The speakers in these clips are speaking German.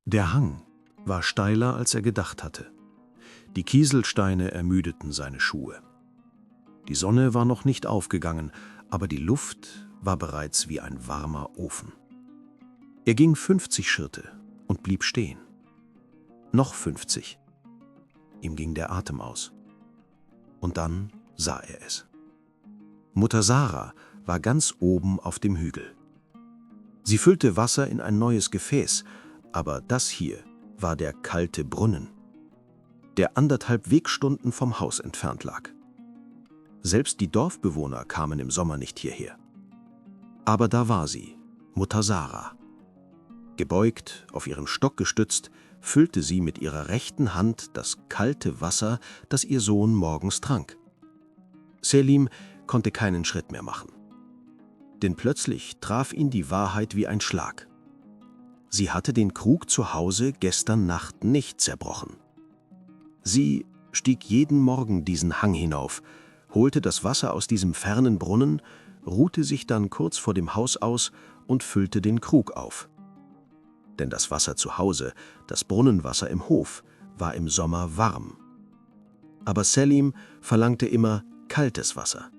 Der Hang war steiler, als er gedacht hatte. Die Kieselsteine ermüdeten seine Schuhe. Die Sonne war noch nicht aufgegangen, aber die Luft war bereits wie ein warmer Ofen. Er ging 50 Schritte und blieb stehen. Noch 50. Ihm ging der Atem aus. Und dann sah er es. Mutter Sarah war ganz oben auf dem Hügel. Sie füllte Wasser in ein neues Gefäß, aber das hier war der kalte Brunnen, der 1,5 Wegstunden vom Haus entfernt lag. Selbst die Dorfbewohner kamen im Sommer nicht hierher. Aber da war sie, Mutter Sarah. Gebeugt, auf ihren Stock gestützt, füllte sie mit ihrer rechten Hand das kalte Wasser, das ihr Sohn morgens trank. Selim konnte keinen Schritt mehr machen. Denn plötzlich traf ihn die Wahrheit wie ein Schlag. Sie hatte den Krug zu Hause gestern Nacht nicht zerbrochen. Sie stieg jeden Morgen diesen Hang hinauf, holte das Wasser aus diesem fernen Brunnen, ruhte sich dann kurz vor dem Haus aus und füllte den Krug auf. Denn das Wasser zu Hause, das Brunnenwasser im Hof, war im Sommer warm. Aber Selim verlangte immer kaltes Wasser.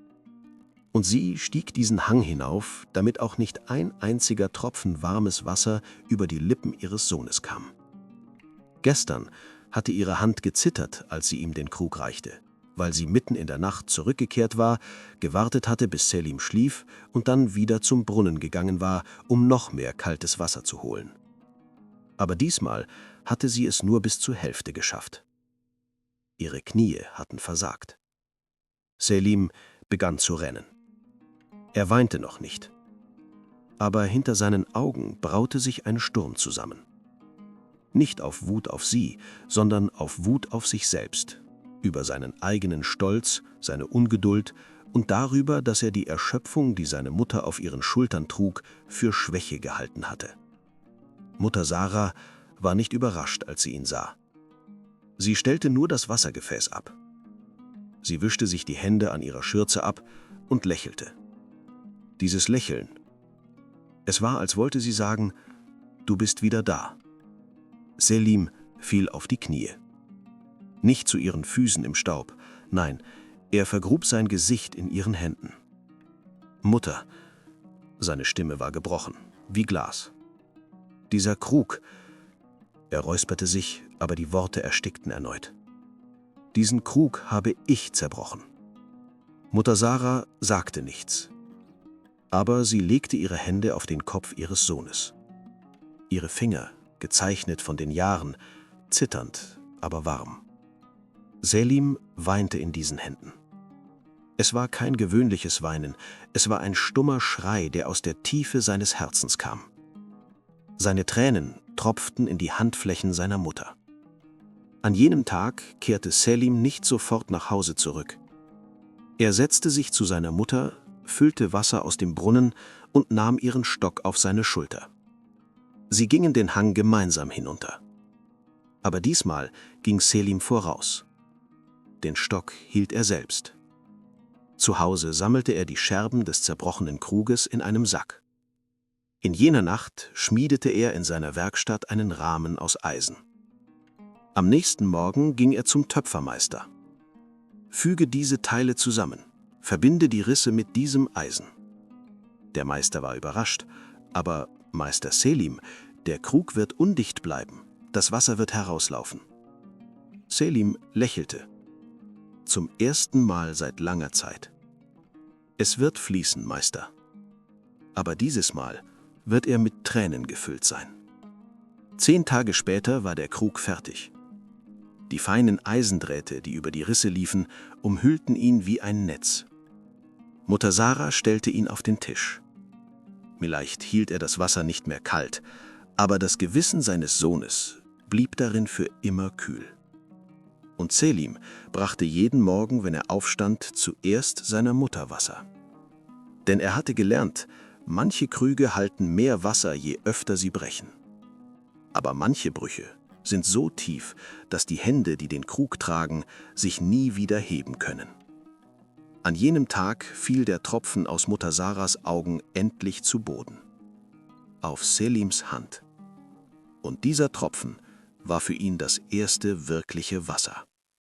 Und sie stieg diesen Hang hinauf, damit auch nicht ein einziger Tropfen warmes Wasser über die Lippen ihres Sohnes kam. Gestern hatte ihre Hand gezittert, als sie ihm den Krug reichte, weil sie mitten in der Nacht zurückgekehrt war, gewartet hatte, bis Selim schlief und dann wieder zum Brunnen gegangen war, um noch mehr kaltes Wasser zu holen. Aber diesmal hatte sie es nur bis zur Hälfte geschafft. Ihre Knie hatten versagt. Selim begann zu rennen. Er weinte noch nicht. Aber hinter seinen Augen braute sich ein Sturm zusammen. Nicht auf Wut auf sie, sondern auf Wut auf sich selbst, über seinen eigenen Stolz, seine Ungeduld und darüber, dass er die Erschöpfung, die seine Mutter auf ihren Schultern trug, für Schwäche gehalten hatte. Mutter Sarah war nicht überrascht, als sie ihn sah. Sie stellte nur das Wassergefäß ab. Sie wischte sich die Hände an ihrer Schürze ab und lächelte. Dieses Lächeln. Es war, als wollte sie sagen, du bist wieder da. Selim fiel auf die Knie. Nicht zu ihren Füßen im Staub, nein, er vergrub sein Gesicht in ihren Händen. Mutter, seine Stimme war gebrochen, wie Glas. Dieser Krug, er räusperte sich, aber die Worte erstickten erneut. Diesen Krug habe ich zerbrochen. Mutter Sarah sagte nichts. Aber sie legte ihre Hände auf den Kopf ihres Sohnes. Ihre Finger, gezeichnet von den Jahren, zitternd, aber warm. Selim weinte in diesen Händen. Es war kein gewöhnliches Weinen, es war ein stummer Schrei, der aus der Tiefe seines Herzens kam. Seine Tränen tropften in die Handflächen seiner Mutter. An jenem Tag kehrte Selim nicht sofort nach Hause zurück. Er setzte sich zu seiner Mutter, füllte Wasser aus dem Brunnen und nahm ihren Stock auf seine Schulter. Sie gingen den Hang gemeinsam hinunter. Aber diesmal ging Selim voraus. Den Stock hielt er selbst. Zu Hause sammelte er die Scherben des zerbrochenen Kruges in einem Sack. In jener Nacht schmiedete er in seiner Werkstatt einen Rahmen aus Eisen. Am nächsten Morgen ging er zum Töpfermeister. Füge diese Teile zusammen. Verbinde die Risse mit diesem Eisen. Der Meister war überrascht, aber Meister Selim, der Krug wird undicht bleiben, das Wasser wird herauslaufen. Selim lächelte. Zum ersten Mal seit langer Zeit. Es wird fließen, Meister. Aber dieses Mal wird er mit Tränen gefüllt sein. 10 Tage später war der Krug fertig. Die feinen Eisendrähte, die über die Risse liefen, umhüllten ihn wie ein Netz. Mutter Sarah stellte ihn auf den Tisch. Vielleicht hielt er das Wasser nicht mehr kalt, aber das Gewissen seines Sohnes blieb darin für immer kühl. Und Selim brachte jeden Morgen, wenn er aufstand, zuerst seiner Mutter Wasser. Denn er hatte gelernt, manche Krüge halten mehr Wasser, je öfter sie brechen. Aber manche Brüche sind so tief, dass die Hände, die den Krug tragen, sich nie wieder heben können. An jenem Tag fiel der Tropfen aus Mutter Sarahs Augen endlich zu Boden. Auf Selims Hand. Und dieser Tropfen war für ihn das erste wirkliche Wasser.